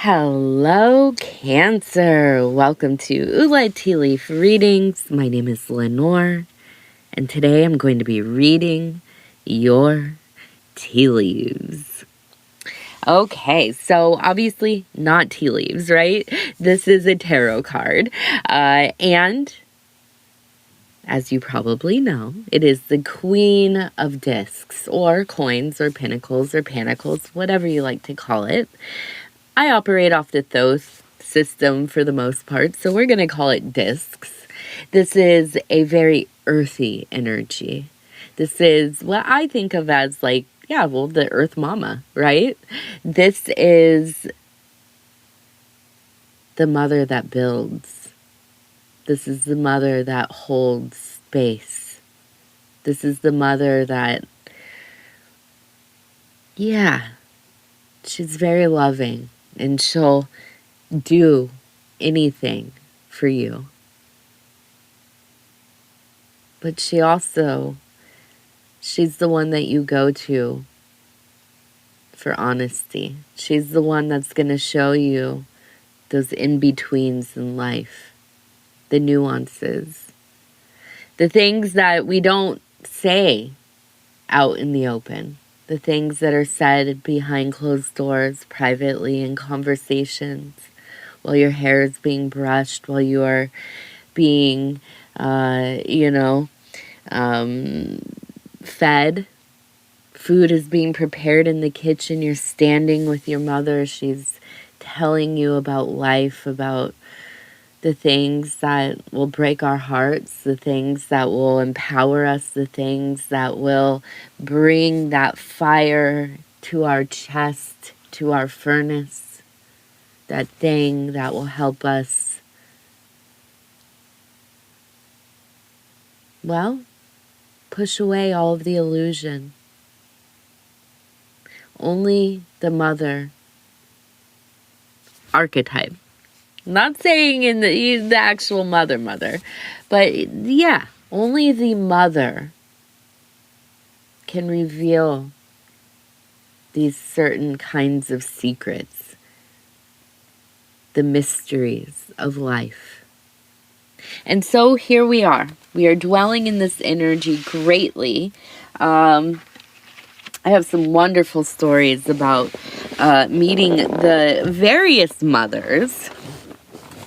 Hello, Cancer. Welcome to Ula Tea Leaf Readings. My name is Lenor, and today I'm going to be reading your tea leaves. Okay, so obviously not tea leaves, right? This is a tarot card, and as you probably know, it is the Queen of Discs, or coins, or pinnacles, or panacles, whatever you like to call it. I operate off the Thoth system for the most part, so we're going to call it discs. This is a very earthy energy. This is what I think of as the Earth Mama, right? This is the mother that builds. This is the mother that holds space. This is the mother that, she's very loving. And she'll do anything for you. But she's the one that you go to for honesty. She's the one that's going to show you those in-betweens in life. The nuances. The things that we don't say out in the open. The things that are said behind closed doors, privately in conversations, while your hair is being brushed, while you are being, fed. Food is being prepared in the kitchen. You're standing with your mother. She's telling you about life, about the things that will break our hearts, the things that will empower us, the things that will bring that fire to our chest, to our furnace, that thing that will help us, push away all of the illusion. Only the mother archetype. Not saying in the actual mother, but only the mother can reveal these certain kinds of secrets, the mysteries of life. And so here we are. We are dwelling in this energy greatly. I have some wonderful stories about meeting the various mothers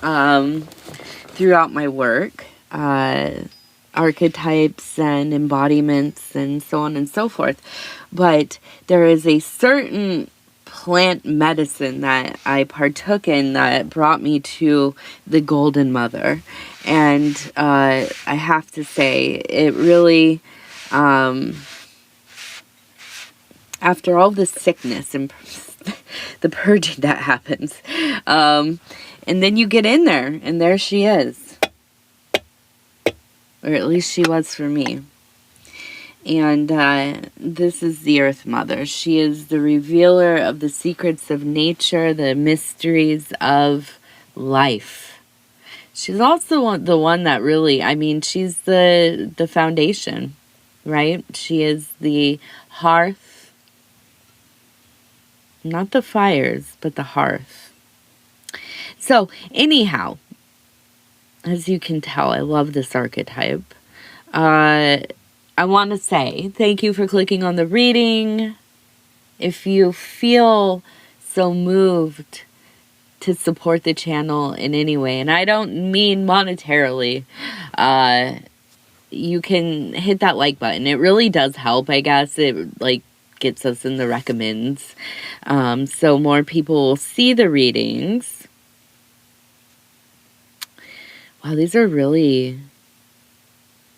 throughout my work, archetypes and embodiments and so on and so forth. But there is a certain plant medicine that I partook in that brought me to the Golden Mother. And I have to say, it really, after all the sickness and the purging that happens, and then you get in there, and there she is. Or at least she was for me. And this is the Earth Mother. She is the revealer of the secrets of nature, the mysteries of life. She's also the one that really, she's the foundation, right? She is the hearth. Not the fires, but the hearth. So, anyhow, as you can tell, I love this archetype. I want to say thank you for clicking on the reading. If you feel so moved to support the channel in any way, and I don't mean monetarily, you can hit that like button. It really does help, I guess. It gets us in the recommends, so more people will see the readings. Wow, these are really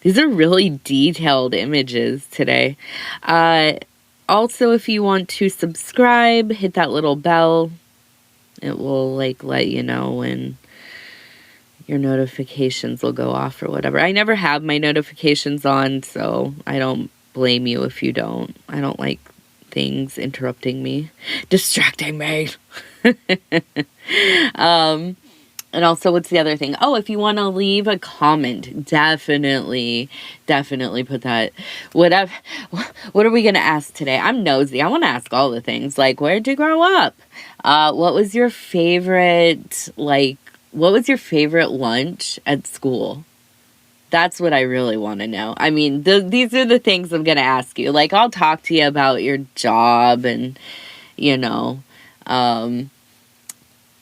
detailed images today. Also, if you want to subscribe, hit that little bell. It will let you know when your notifications will go off or whatever. I never have my notifications on, so I don't blame you if you don't. I don't like things interrupting me, distracting me. And also, what's the other thing? Oh, if you want to leave a comment, definitely put that. What are we going to ask today? I'm nosy. I want to ask all the things. Like, where'd you grow up? What was your favorite, what was your favorite lunch at school? That's what I really want to know. I mean, these are the things I'm going to ask you. Like, I'll talk to you about your job and,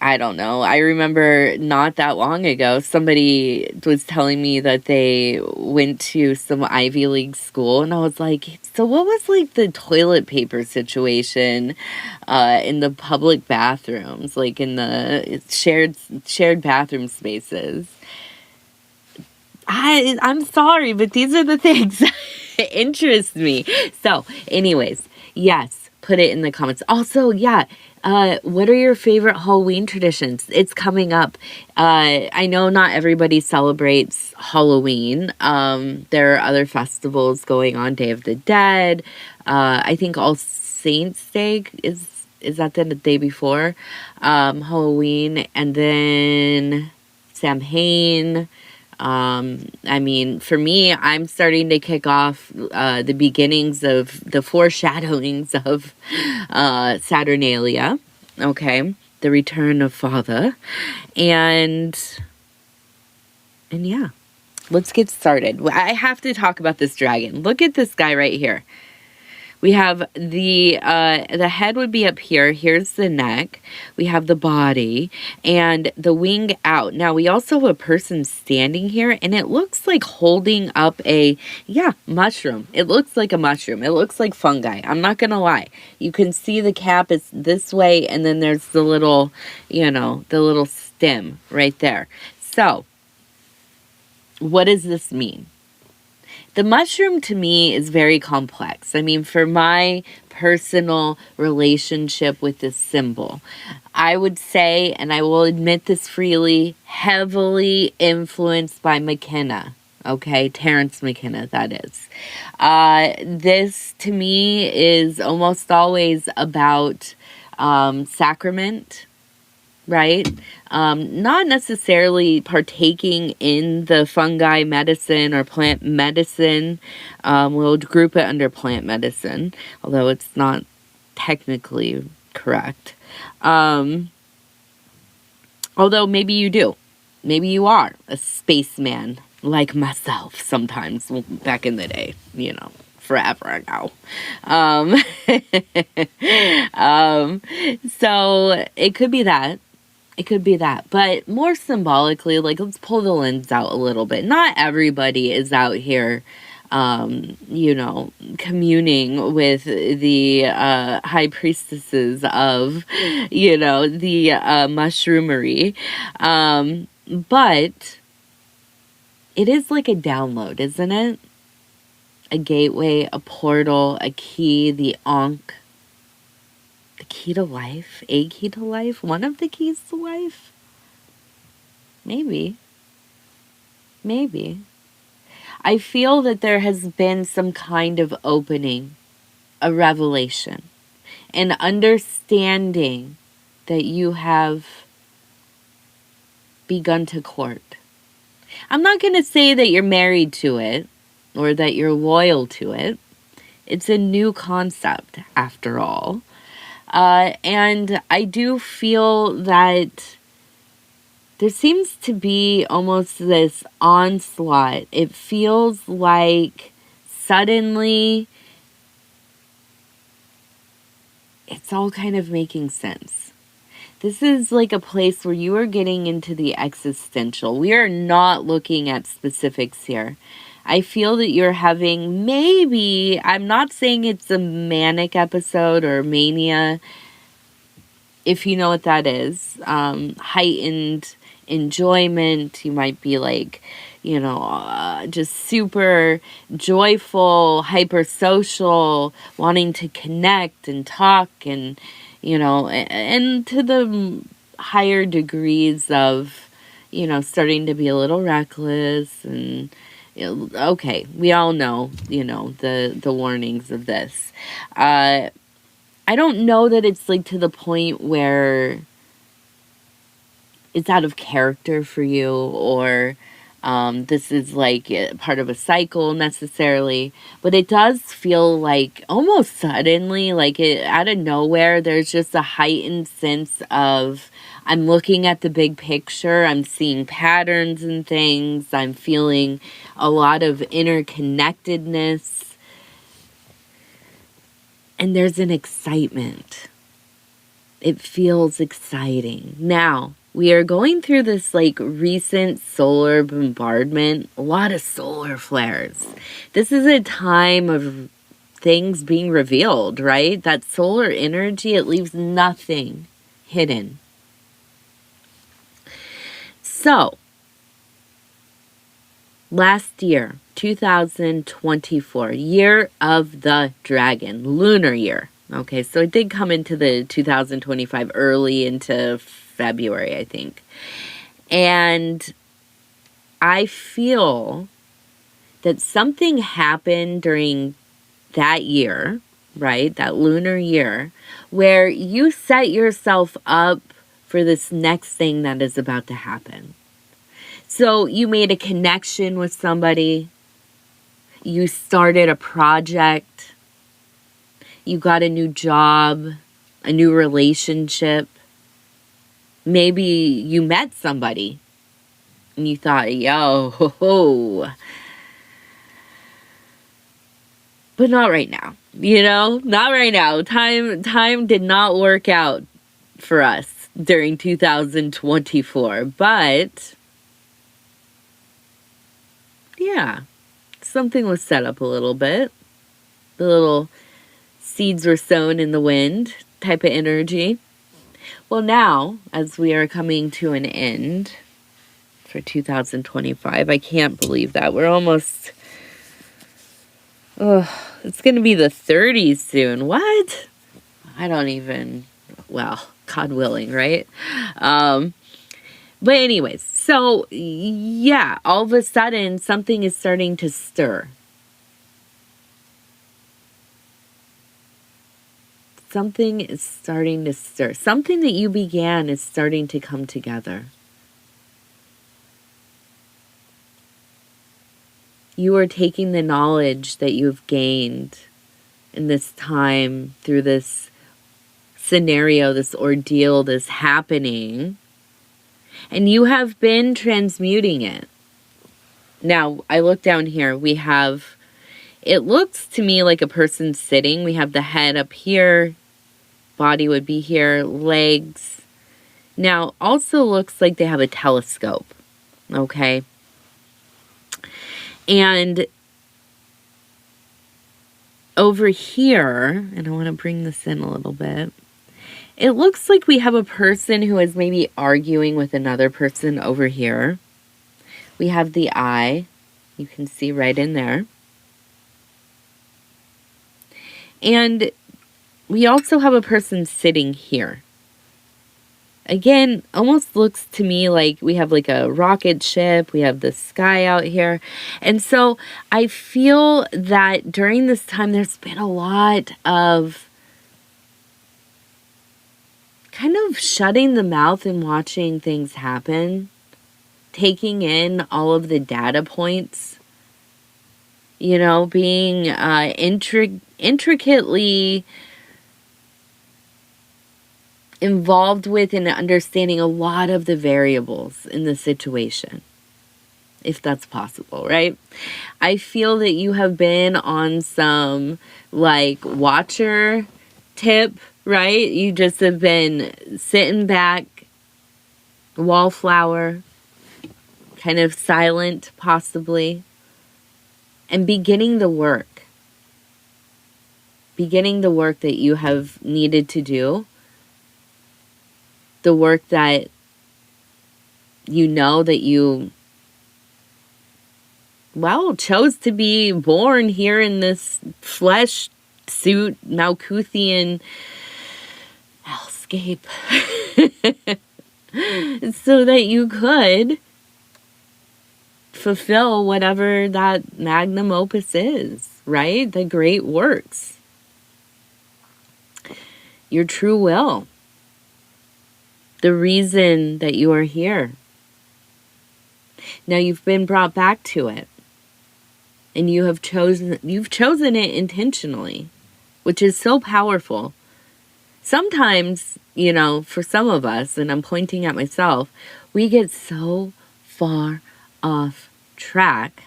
I don't know. I remember not that long ago, somebody was telling me that they went to some Ivy League school, and I was like, so what was like the toilet paper situation in the public bathrooms, like in the shared bathroom spaces? I'm sorry, but these are the things that interest me. So, anyways, yes, put it in the comments. Also, yeah, what are your favorite Halloween traditions? It's coming up. I know not everybody celebrates Halloween. There are other festivals going on, Day of the Dead. I think All Saints Day is that the day before Halloween, and then Samhain. I mean, for me, I'm starting to kick off the beginnings of the foreshadowings of Saturnalia, okay, the return of Father, and yeah, let's get started. I have to talk about this dragon. Look at this guy right here. We have the head would be up here. Here's the neck. We have the body and the wing out. Now, we also have a person standing here, and it looks like holding up mushroom. It looks like a mushroom. It looks like fungi. I'm not going to lie. You can see the cap is this way, and then there's the little, the little stem right there. So, what does this mean? The mushroom to me is very complex. I mean, for my personal relationship with this symbol, I would say, and I will admit this freely, heavily influenced by McKenna. Okay, Terrence McKenna, that is. This to me is almost always about sacrament, right? Not necessarily partaking in the fungi medicine or plant medicine. We'll group it under plant medicine, although it's not technically correct. Although maybe you do. Maybe you are a spaceman like myself sometimes, back in the day, forever ago. So it could be that. It could be that, but more symbolically, like, let's pull the lens out a little bit. Not everybody is out here, communing with the high priestesses of, the mushroomery. But it is like a download, isn't it? A gateway, a portal, a key, the ankh. The key to life? A key to life? One of the keys to life? Maybe. I feel that there has been some kind of opening, a revelation, an understanding that you have begun to court. I'm not going to say that you're married to it or that you're loyal to it. It's a new concept, after all. And I do feel that there seems to be almost this onslaught. It feels like suddenly it's all kind of making sense. This is like a place where you are getting into the existential. We are not looking at specifics here. I feel that you're having maybe, I'm not saying it's a manic episode or mania, if you know what that is, heightened enjoyment. You might be like, just super joyful, hyper social, wanting to connect and talk and, and to the higher degrees of, starting to be a little reckless and, okay, we all know, the warnings of this. I don't know that it's like to the point where it's out of character for you, or this is like part of a cycle necessarily, but it does feel like almost suddenly, like it out of nowhere, there's just a heightened sense of, I'm looking at the big picture, I'm seeing patterns and things, I'm feeling a lot of interconnectedness, and there's an excitement. It feels exciting. Now, we are going through this like recent solar bombardment, a lot of solar flares. This is a time of things being revealed, right? That solar energy, it leaves nothing hidden. So, last year, 2024, year of the dragon, lunar year. Okay, so it did come into the 2025 early into February, I think. And I feel that something happened during that year, right? That lunar year, where you set yourself up for this next thing that is about to happen. So you made a connection with somebody. You started a project. You got a new job, a new relationship. Maybe you met somebody and you thought, yo, ho, ho. But not right now, not right now. Time did not work out for us during 2024, but yeah, something was set up a little bit. The little seeds were sown in the wind type of energy. Well, now, as we are coming to an end for 2025, I can't believe that. We're almost, it's going to be the 30s soon. What? I don't even, well, God willing, right? But anyways, so yeah, all of a sudden, something is starting to stir. Something is starting to stir. Something that you began is starting to come together. You are taking the knowledge that you've gained in this time, through this scenario, this ordeal, this happening, and you have been transmuting it. Now, I look down here. We have, it looks to me like a person sitting. We have the head up here. Body would be here, legs. Now, also looks like they have a telescope, okay? And over here, and I want to bring this in a little bit, it looks like we have a person who is maybe arguing with another person over here. We have the eye. You can see right in there. And we also have a person sitting here. Again, almost looks to me like we have like a rocket ship. We have the sky out here. And so I feel that during this time, there's been a lot of kind of shutting the mouth and watching things happen. Taking in all of the data points. Being intricately involved with and understanding a lot of the variables in the situation, if that's possible, right? I feel that you have been on some like watcher tip, right? You just have been sitting back, wallflower, kind of silent possibly, and beginning the work that you have needed to do. The work that that you, chose to be born here in this flesh suit, Malkuthian hellscape, so that you could fulfill whatever that magnum opus is, right? The great works. Your true will. the reason that you are here. Now you've been brought back to it, and you've chosen it intentionally, which is so powerful. Sometimes, for some of us, and I'm pointing at myself, we get so far off track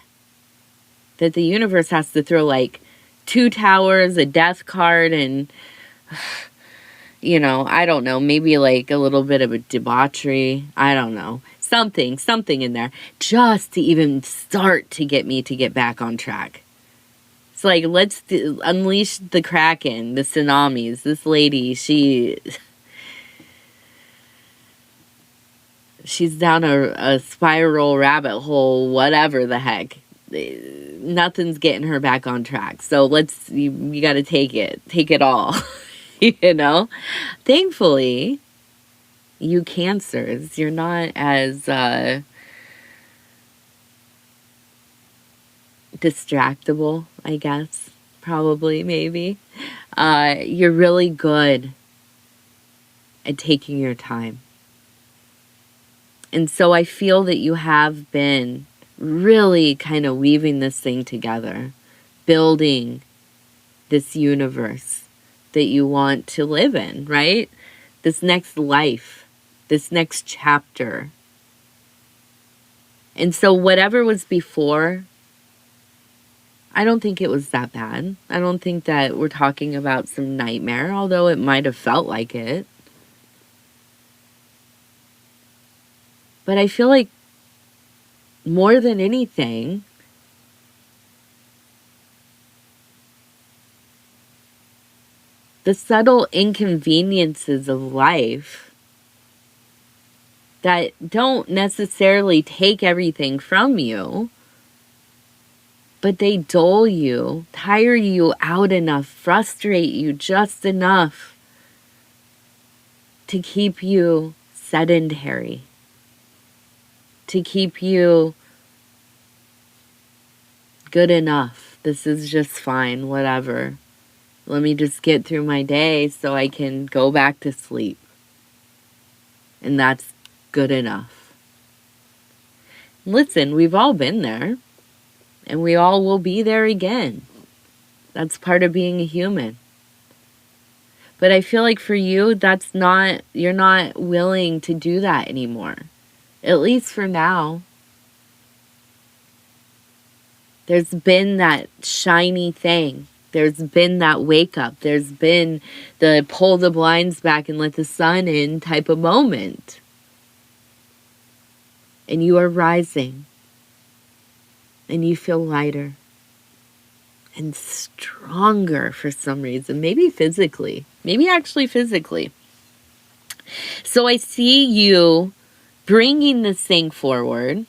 that the universe has to throw like 2 towers, a death card, and I don't know, maybe like a little bit of a debauchery. I don't know. Something in there just to even start to get me to get back on track. It's like, let's unleash the Kraken, the tsunamis. This lady, she's down a spiral rabbit hole, whatever the heck. Nothing's getting her back on track. So you got to take it all, Thankfully, you Cancers, you're not as distractible, I guess. Probably, maybe. You're really good at taking your time. And so I feel that you have been really kind of weaving this thing together, building this universe that you want to live in, right? This next life, this next chapter. And so whatever was before, I don't think it was that bad. I don't think that we're talking about some nightmare, although it might have felt like it. But I feel like more than anything, the subtle inconveniences of life that don't necessarily take everything from you, but they dull you, tire you out enough, frustrate you just enough to keep you sedentary, to keep you good enough. This is just fine, whatever. Let me just get through my day so I can go back to sleep. And that's good enough. Listen, we've all been there. And we all will be there again. That's part of being a human. But I feel like for you, you're not willing to do that anymore. At least for now. There's been that shiny thing. There's been that wake up. There's been the pull the blinds back and let the sun in type of moment. And you are rising. And you feel lighter. And stronger for some reason. Maybe physically. Maybe actually physically. So I see you bringing this thing forward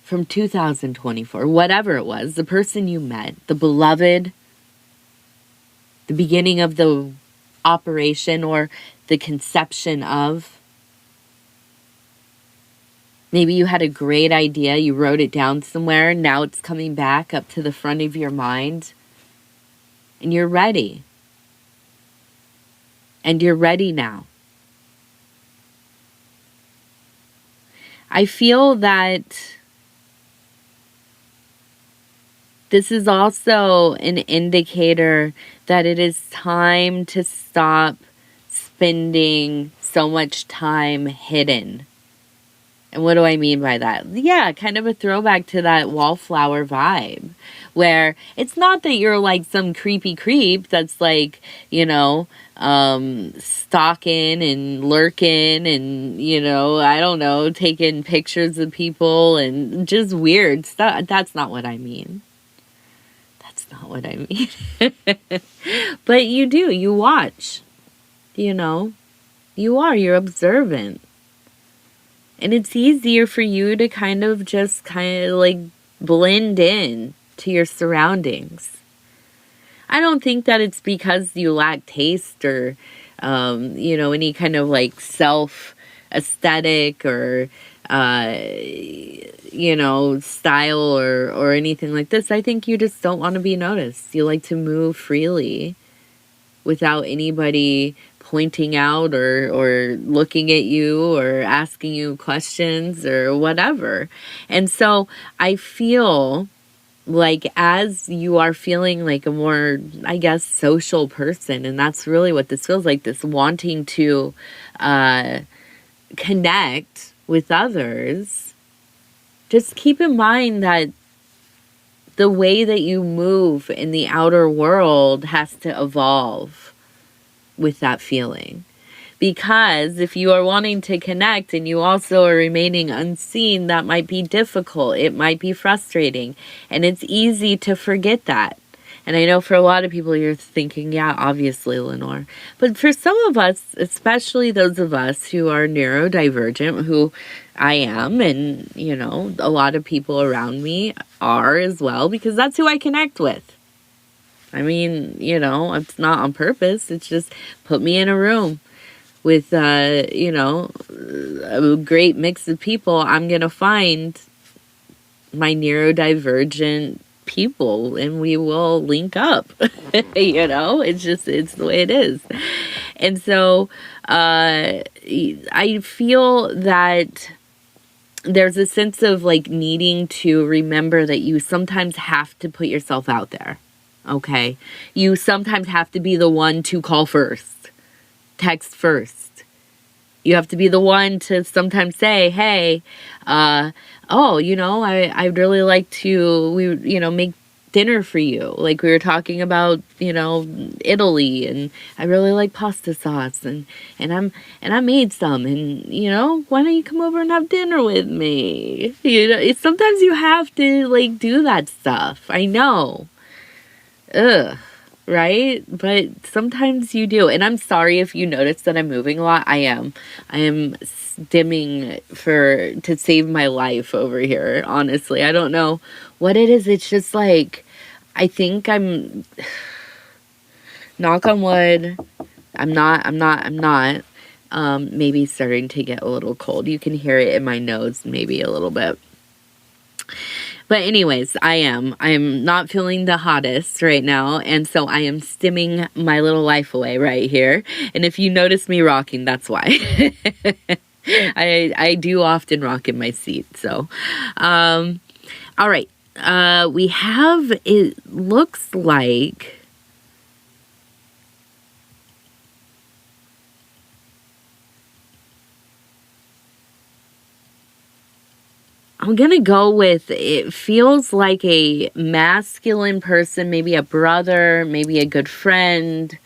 from 2024, whatever it was, the person you met, the beloved, the beginning of the operation or the conception of. Maybe you had a great idea, you wrote it down somewhere, now it's coming back up to the front of your mind, and you're ready. And you're ready now. I feel that this is also an indicator that it is time to stop spending so much time hidden. And what do I mean by that? Yeah, kind of a throwback to that wallflower vibe, where it's not that you're like some creepy creep that's like, stalking and lurking and, I don't know, taking pictures of people and just weird stuff. That's not what I mean. That's not what I mean. But you watch, you're observant. And it's easier for you to kind of blend in to your surroundings. I don't think that it's because you lack taste or, any kind of self-aesthetic or, style or anything like this. I think you just don't want to be noticed. You like to move freely without anybody pointing out or looking at you or asking you questions or whatever. And so I feel like as you are feeling like a more, I guess, social person, and that's really what this feels like, this wanting to connect with others, just keep in mind that the way that you move in the outer world has to evolve with that feeling. Because if you are wanting to connect and you also are remaining unseen, that might be difficult. It might be frustrating. And it's easy to forget that. And I know for a lot of people you're thinking, yeah, obviously, Lenor. But for some of us, especially those of us who are neurodivergent, who I am, and, you know, a lot of people around me are as well, because that's who I connect with. I mean, you know, it's not on purpose. It's just put me in a room with, you know, a great mix of people. I'm going to find my neurodivergent people and we will link up. You know, it's the way it is. And so I feel that there's a sense of like needing to remember that you sometimes have to put yourself out there. Okay, you sometimes have to be the one to call first, text first. You have to be the one to sometimes say, hey, oh, you know, I'd really like to, make dinner for you. Like we were talking about, you know, Italy, and I really like pasta sauce, and I made some, and, you know, why don't you come over and have dinner with me? You know, sometimes you have to like do that stuff. I know. Ugh. Right? But sometimes you do. And I'm sorry if you notice that I'm moving a lot. I am stimming to save my life over here. Honestly, I don't know what it is. It's just like, I think I'm, knock on wood, I'm not, maybe starting to get a little cold. You can hear it in my nose, maybe a little bit. But anyways, I'm not feeling the hottest right now, and so I am stimming my little life away right here. And if you notice me rocking, that's why. I do often rock in my seat. So, all right. We have, it looks like, I'm going to go with, it feels like a masculine person, maybe a brother, maybe a good friend,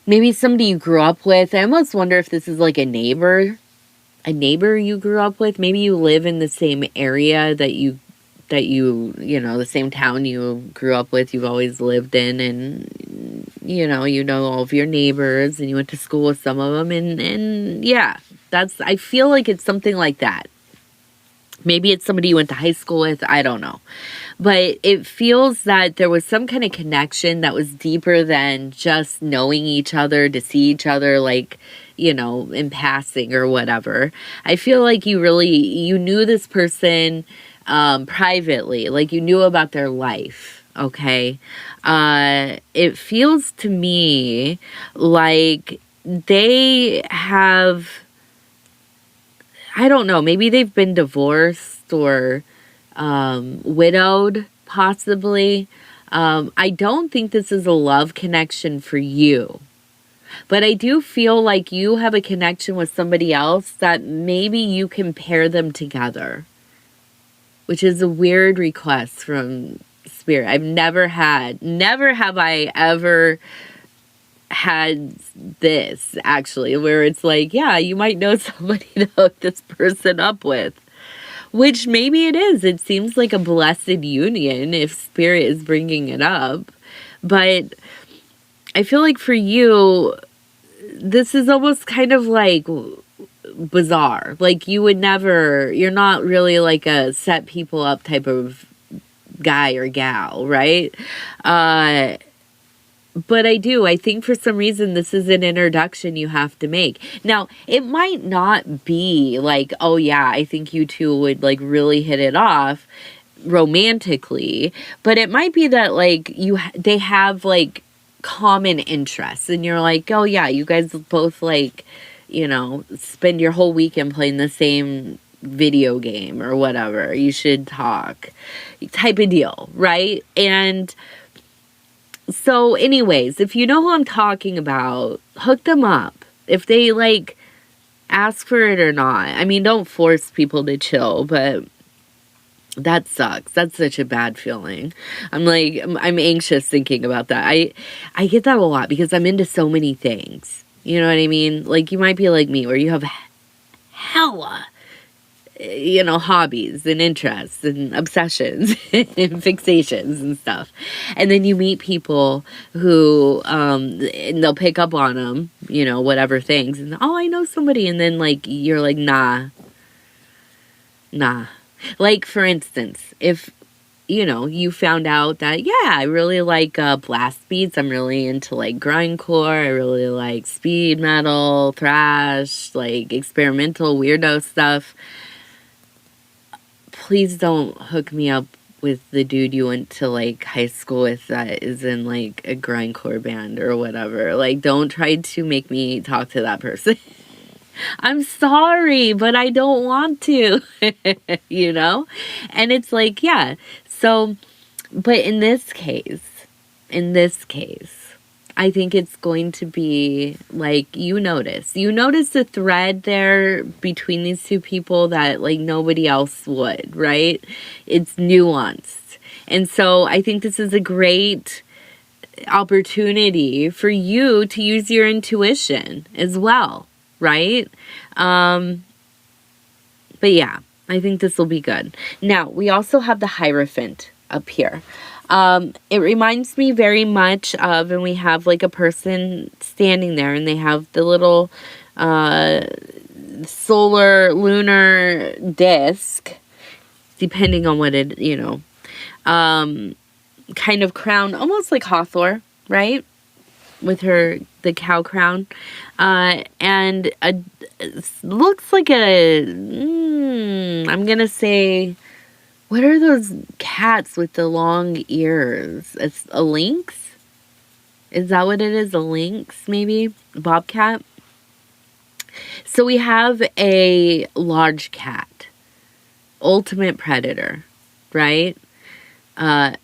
maybe somebody you grew up with. I almost wonder if this is like a neighbor you grew up with. Maybe you live in the same area that you know, the same town you grew up with, you've always lived in, and, you know all of your neighbors, and you went to school with some of them, and yeah, I feel like it's something like that. Maybe it's somebody you went to high school with. I don't know. But it feels that there was some kind of connection that was deeper than just knowing each other, to see each other like, you know, in passing or whatever. I feel like you knew this person privately. Like you knew about their life. Okay. It feels to me like they have, I don't know, maybe they've been divorced or widowed, possibly. I don't think this is a love connection for you. But I do feel like you have a connection with somebody else that maybe you can pair them together, which is a weird request from Spirit. I've never have I ever had this, actually, where it's like, yeah, you might know somebody to hook this person up with, which maybe it is. It seems like a blessed union if Spirit is bringing it up. But I feel like for you, this is almost kind of like bizarre. Like you're not really like a set people up type of guy or gal, right? But I think for some reason this is an introduction you have to make. Now, it might not be like, oh yeah, I think you two would like really hit it off romantically, but it might be that like they have like common interests, and you're like, oh yeah, you guys both like, spend your whole weekend playing the same video game or whatever, you should talk, type of deal, right? And so anyways, if you know who I'm talking about, hook them up. If they like ask for it or not. I mean, don't force people to chill, but that sucks. That's such a bad feeling. I'm anxious thinking about that. I get that a lot because I'm into so many things. You know what I mean? Like, you might be like me where you have hella, hobbies and interests and obsessions and fixations and stuff. And then you meet people who, and they'll pick up on them, whatever things. And, oh, I know somebody. And then, like, you're like, nah. Like, for instance, if, you found out that, yeah, I really like blast beats. I'm really into, like, grindcore. I really like speed metal, thrash, like, experimental weirdo stuff. Please don't hook me up with the dude you went to, like, high school with that is in, like, a grindcore band or whatever. Like, don't try to make me talk to that person. I'm sorry, but I don't want to, And it's like, yeah. So, but in this case, I think it's going to be like, you notice the thread there between these two people that like nobody else would, right? It's nuanced. And so I think this is a great opportunity for you to use your intuition as well, right? But yeah, I think this will be good. Now, we also have the Hierophant up here. It reminds me very much of, and we have like a person standing there and they have the little solar lunar disc, depending on what it, kind of crown, almost like Hathor, right? With the cow crown. And looks like I'm going to say, what are those cats with the long ears? It's a lynx? Is that what it is? A lynx, maybe? A bobcat? So we have a large cat. Ultimate predator, right?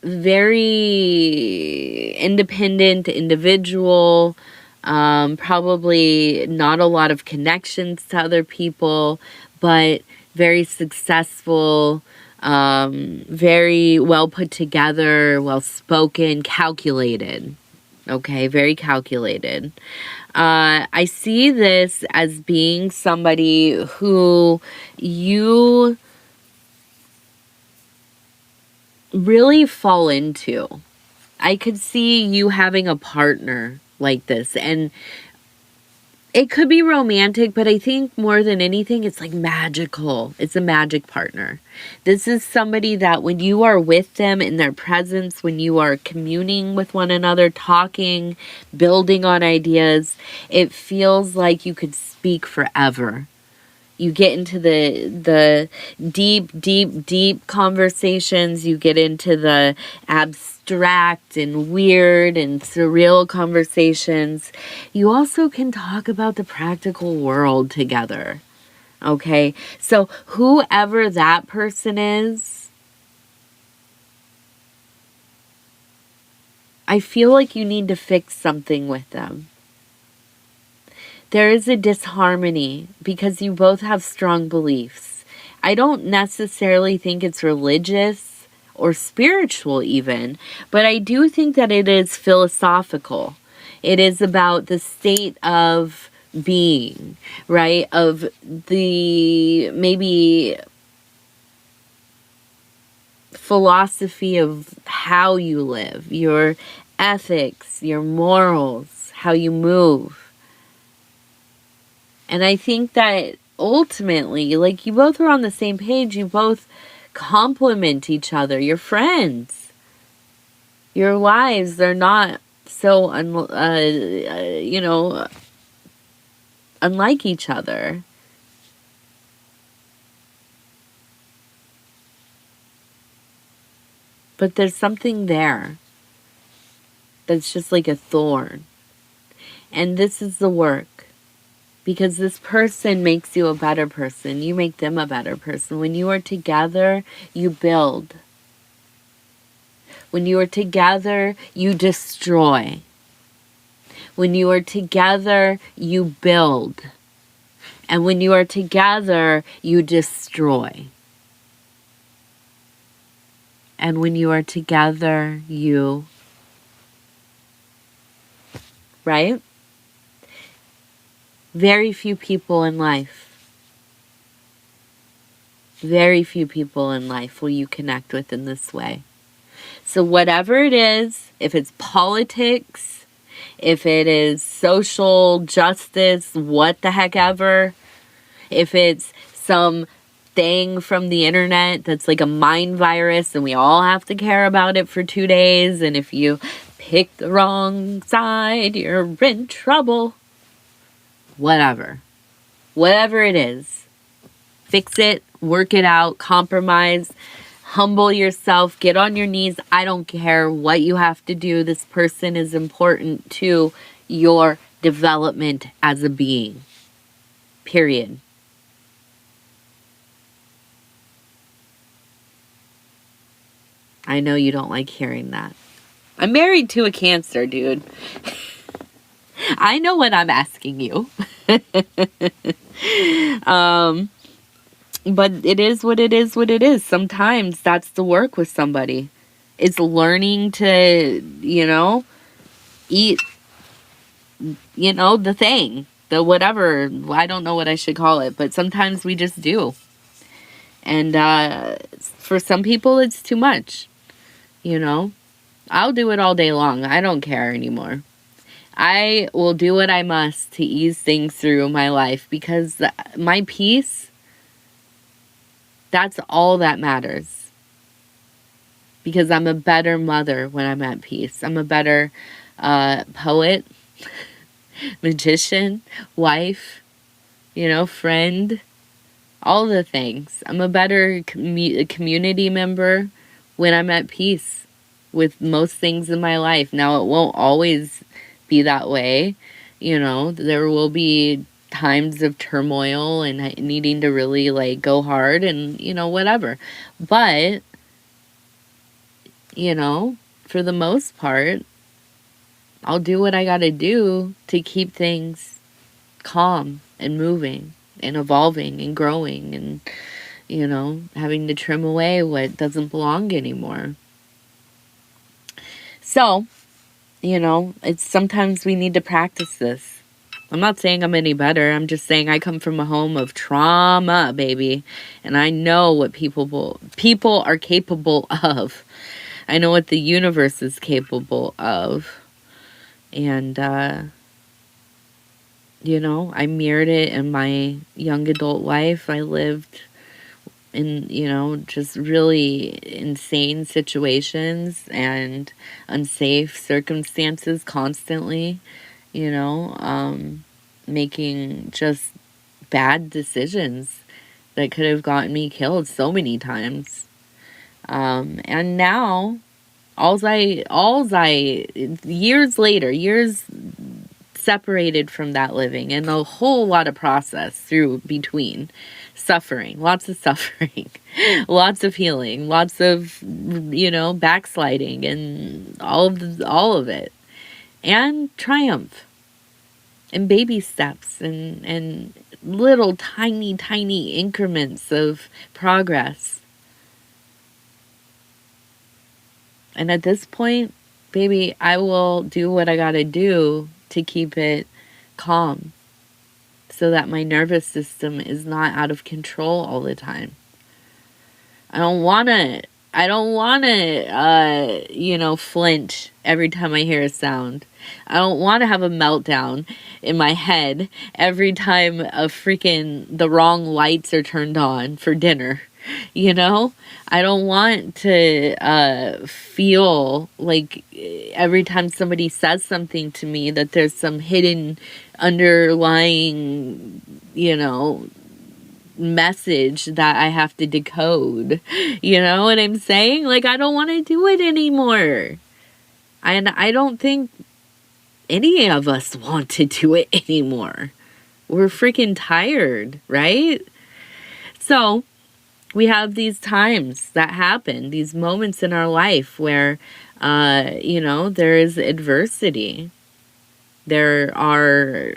Very independent individual, probably not a lot of connections to other people, but very successful, very well put together, well spoken, calculated. Okay, very calculated. I see this as being somebody who you really fall into. I could see you having a partner like this, and it could be romantic, but I think more than anything, it's like magical. It's a magic partner. This is somebody that when you are with them in their presence, when you are communing with one another, talking, building on ideas, it feels like you could speak forever. You get into the deep conversations. You get into the abstract and weird and surreal conversations. You also can talk about the practical world together. Okay? So whoever that person is, I feel like you need to fix something with them. There is a disharmony because you both have strong beliefs. I don't necessarily think it's religious or spiritual even, but I do think that it is philosophical. It is about the state of being, right? Of the maybe philosophy of how you live, your ethics, your morals, how you move. And I think that ultimately, like, you both are on the same page. You both complement each other. You're friends. Your lives, they're not so, unlike each other. But there's something there. that's just like a thorn. And this is the work. Because this person makes you a better person. You make them a better person. When you are together, you build. When you are together, you destroy. When you are together, you build. And when you are together, you destroy. And when you are together, you... Right? Very few people in life will you connect with in this way. So whatever it is, if it's politics, if it is social justice, what the heck ever, if it's some thing from the internet that's like a mind virus and we all have to care about it for 2 days, and if you pick the wrong side, you're in trouble. Whatever it is, fix it, work it out, compromise, humble yourself, get on your knees. I don't care what you have to do. This person is important to your development as a being. Period. I know you don't like hearing that. I'm married to a Cancer, dude. I know what I'm asking you. But it is what it is. Sometimes that's the work with somebody. It's learning to, eat, the thing, the whatever. I don't know what I should call it, but sometimes we just do. And for some people, it's too much. I'll do it all day long. I don't care anymore. I will do what I must to ease things through my life, because my peace, that's all that matters. Because I'm a better mother when I'm at peace. I'm a better poet, magician, wife, friend, all the things. I'm a better community member when I'm at peace with most things in my life. Now, it won't always be that way. There will be times of turmoil and needing to really go hard and whatever, but for the most part, I'll do what I gotta do to keep things calm and moving and evolving and growing, and having to trim away what doesn't belong anymore. So it's sometimes we need to practice this. I'm not saying I'm any better. I'm just saying I come from a home of trauma, baby. And I know what people are capable of. I know what the universe is capable of. And, I mirrored it in my young adult life. I lived in, just really insane situations and unsafe circumstances constantly, making just bad decisions that could have gotten me killed so many times. And now, years separated from that living, and a whole lot of process through between suffering, lots of suffering, lots of healing, lots of, backsliding, and all of it, and triumph, and baby steps, and little tiny increments of progress. And at this point, baby, I will do what I gotta do to keep it calm, so that my nervous system is not out of control all the time. I don't want to, flinch every time I hear a sound. I don't want to have a meltdown in my head every time the wrong lights are turned on for dinner. I don't want to feel like every time somebody says something to me that there's some hidden underlying, message that I have to decode. You know what I'm saying? I don't want to do it anymore. And I don't think any of us want to do it anymore. We're freaking tired, right? So we have these times that happen, these moments in our life where, there is adversity. There are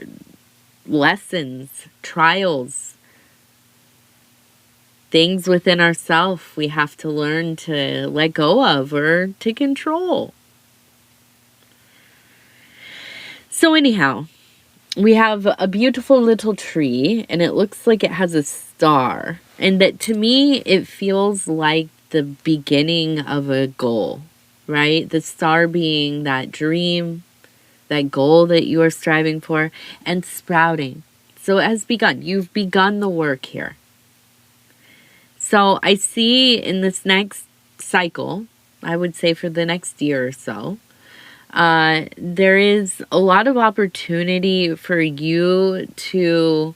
lessons, trials, things within ourselves we have to learn to let go of or to control. So anyhow, we have a beautiful little tree, and it looks like it has a star. And that, to me, it feels like the beginning of a goal, right? The star being that dream, that goal that you are striving for, and sprouting. So it has begun. You've begun the work here. So I see in this next cycle, I would say for the next year or so, there is a lot of opportunity for you to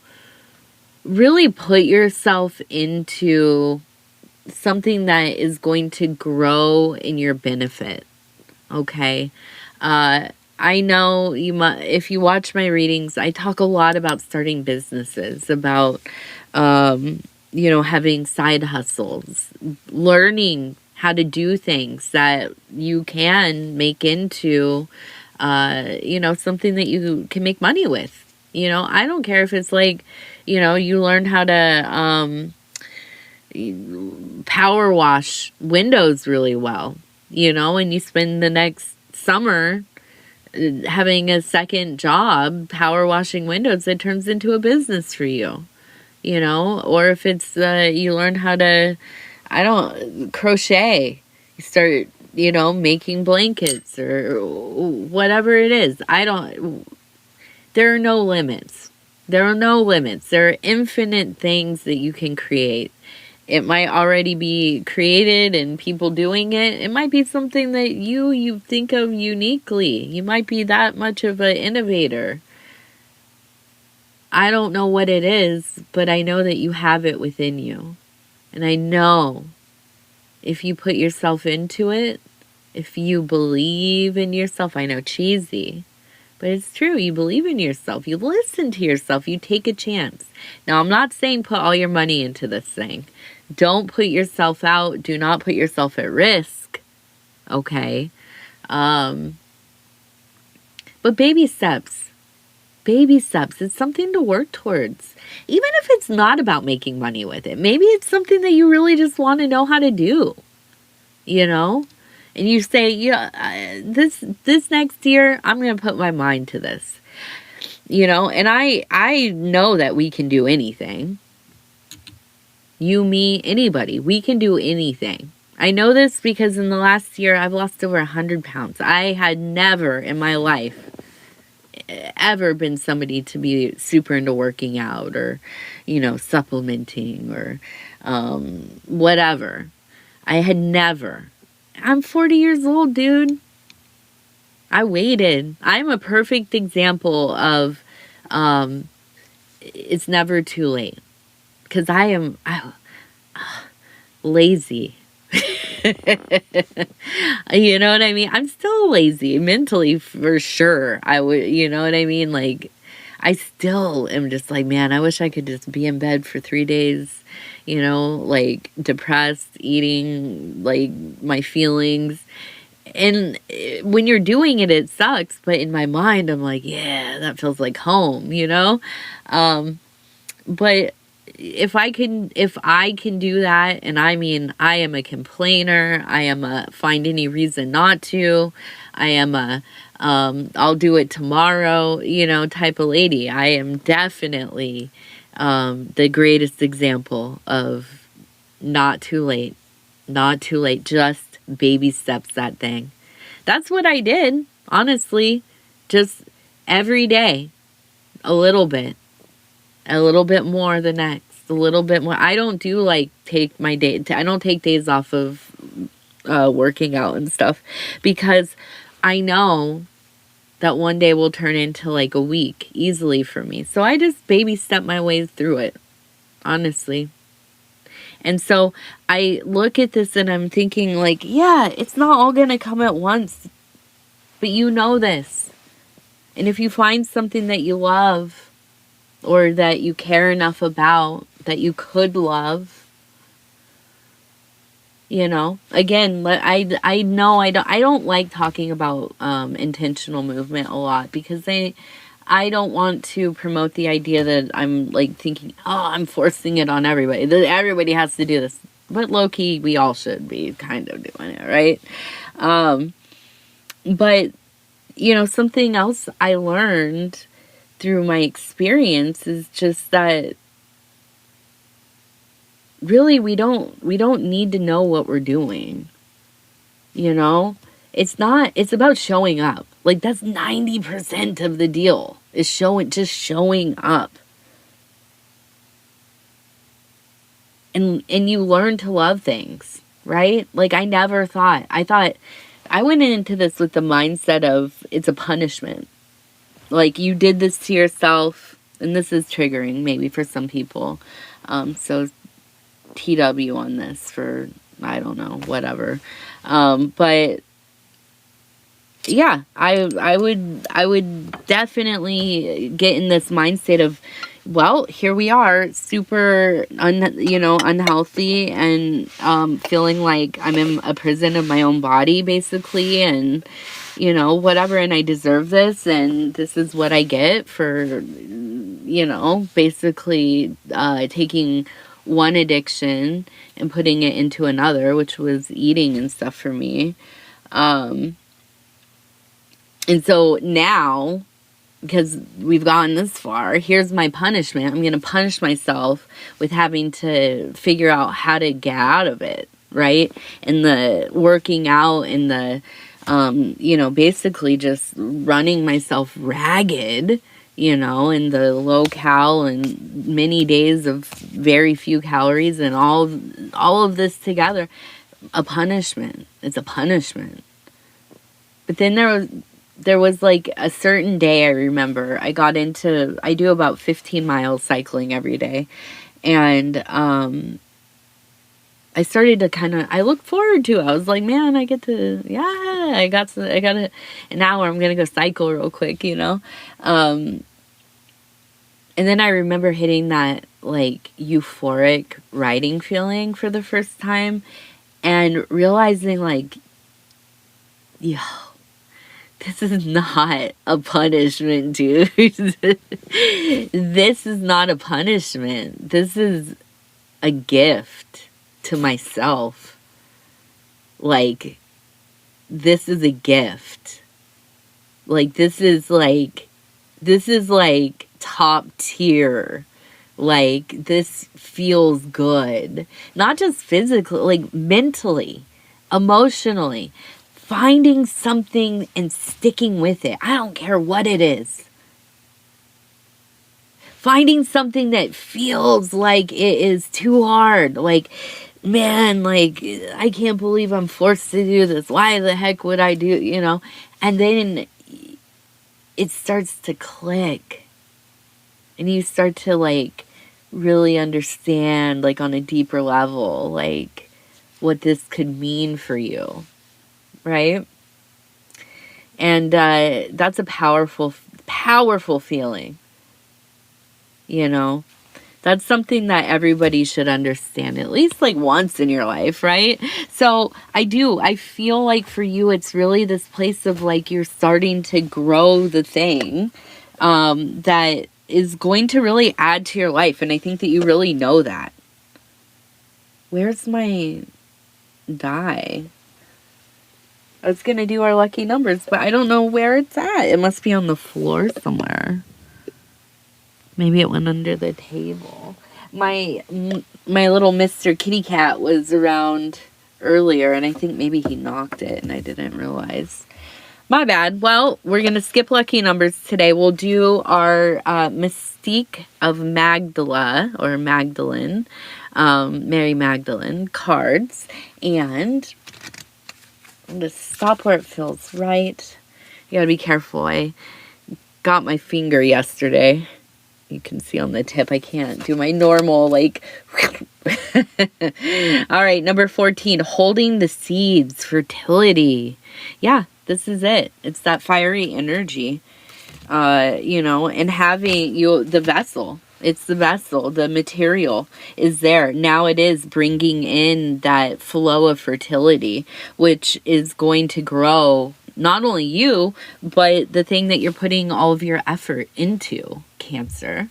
really put yourself into something that is going to grow in your benefit. Okay. I know if you watch my readings, I talk a lot about starting businesses, about, having side hustles, learning how to do things that you can make into, something that you can make money with. I don't care if it's like, you learn how to power wash windows really well, and you spend the next summer having a second job power washing windows that turns into a business for you, or if it's you learn how to crochet, you start making blankets or whatever it is. There are no limits. There are infinite things that you can create. It might already be created and people doing it. It might be something that you think of uniquely. You might be that much of an innovator. I don't know what it is, but I know that you have it within you. And I know if you put yourself into it, if you believe in yourself, I know cheesy, but it's true. You believe in yourself. You listen to yourself. You take a chance. Now, I'm not saying put all your money into this thing. Don't put yourself out. Do not put yourself at risk. Okay? But baby steps. Baby steps. It's something to work towards. Even if it's not about making money with it. Maybe it's something that you really just want to know how to do. And you say, this next year, I'm going to put my mind to this. And I know that we can do anything. You, me, anybody. We can do anything. I know this because in the last year, I've lost over 100 pounds. I had never in my life ever been somebody to be super into working out or, supplementing or whatever. I had never. I'm 40 years old, dude. I waited. I'm a perfect example of it's never too late. Because I'm lazy. You know what I mean? I'm still lazy mentally for sure. You know what I mean? Like, I still am just like, man, I wish I could just be in bed for 3 days, like depressed, eating, like my feelings. And when you're doing it, it sucks. But in my mind, I'm like, yeah, that feels like home, But if I can do that, and I mean, I am a complainer. I am a find any reason not to. I am a I'll do it tomorrow, type of lady. I am definitely the greatest example of not too late. Not too late. Just baby steps that thing. That's what I did, honestly. Just every day, a little bit more the next, a little bit more. I don't do I don't take days off of working out and stuff because I know that one day will turn into like a week easily for me. So I just baby step my way through it, honestly. And so I look at this and I'm thinking like, yeah, it's not all going to come at once. But you know this. And if you find something that you love or that you care enough about that you could love, you know, again, I know I don't like talking about intentional movement a lot because I don't want to promote the idea that I'm like thinking, oh, I'm forcing it on everybody. That everybody has to do this. But low-key, we all should be kind of doing it, right? But, you know, something else I learned through my experience is just that really we don't need to know what we're doing. You know? It's about showing up. Like, that's 90% of the deal, is just showing up. And you learn to love things, right? Like, I went into this with the mindset of it's a punishment. Like, you did this to yourself, and this is triggering maybe for some people. So TW on this for, I don't know, whatever. But yeah, I would definitely get in this mindset of, well, here we are, super unhealthy and feeling like I'm in a prison of my own body, basically, and you know, whatever, and I deserve this, and this is what I get for, you know, basically taking one addiction and putting it into another, which was eating and stuff for me. And so now, because we've gotten this far, here's my punishment. I'm going to punish myself with having to figure out how to get out of it, right? And the working out and the, you know, basically just running myself ragged, you know, and the low cal and many days of very few calories and all of this together, a punishment. It's a punishment. But then there was like a certain day, I remember, I do about 15 miles cycling every day. And I started to I look forward to it. I was like, man, I got an hour, I'm going to go cycle real quick, you know? And then I remember hitting that like euphoric riding feeling for the first time and realizing like, yo, this is not a punishment, dude. This is not a punishment. This is a gift to myself. Like, this is a gift. Like, this is like top tier. Like, this feels good. Not just physically, like mentally, emotionally. Finding something and sticking with it. I don't care what it is. Finding something that feels like it is too hard. Like, man, like, I can't believe I'm forced to do this. Why the heck would I do, you know? And then it starts to click. And you start to, like, really understand, like, on a deeper level, like, what this could mean for you. Right? And that's a powerful feeling. You know? That's something that everybody should understand at least like once in your life, right? So I feel like for you it's really this place of like you're starting to grow the thing that is going to really add to your life. And I think that you really know that. Where's my die? I was going to do our lucky numbers, but I don't know where it's at. It must be on the floor somewhere. Maybe it went under the table. My little Mr. Kitty Cat was around earlier, and I think maybe he knocked it, and I didn't realize. My bad. Well, we're going to skip lucky numbers today. We'll do our Mystique of Magdala, or Magdalene, Mary Magdalene cards, and I'm going to stop where it feels right. You got to be careful. I got my finger yesterday. You can see on the tip, I can't do my normal, like, all right, number 14, holding the seeds, fertility. Yeah, This is it. It's that fiery energy, you know, and having the vessel. It's the vessel. The material is there. Now it is bringing in that flow of fertility, which is going to grow not only you, but the thing that you're putting all of your effort into, Cancer.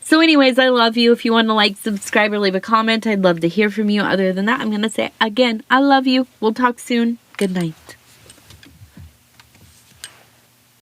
So anyways, I love you. If you want to like, subscribe, or leave a comment, I'd love to hear from you. Other than that, I'm going to say again, I love you. We'll talk soon. Good night.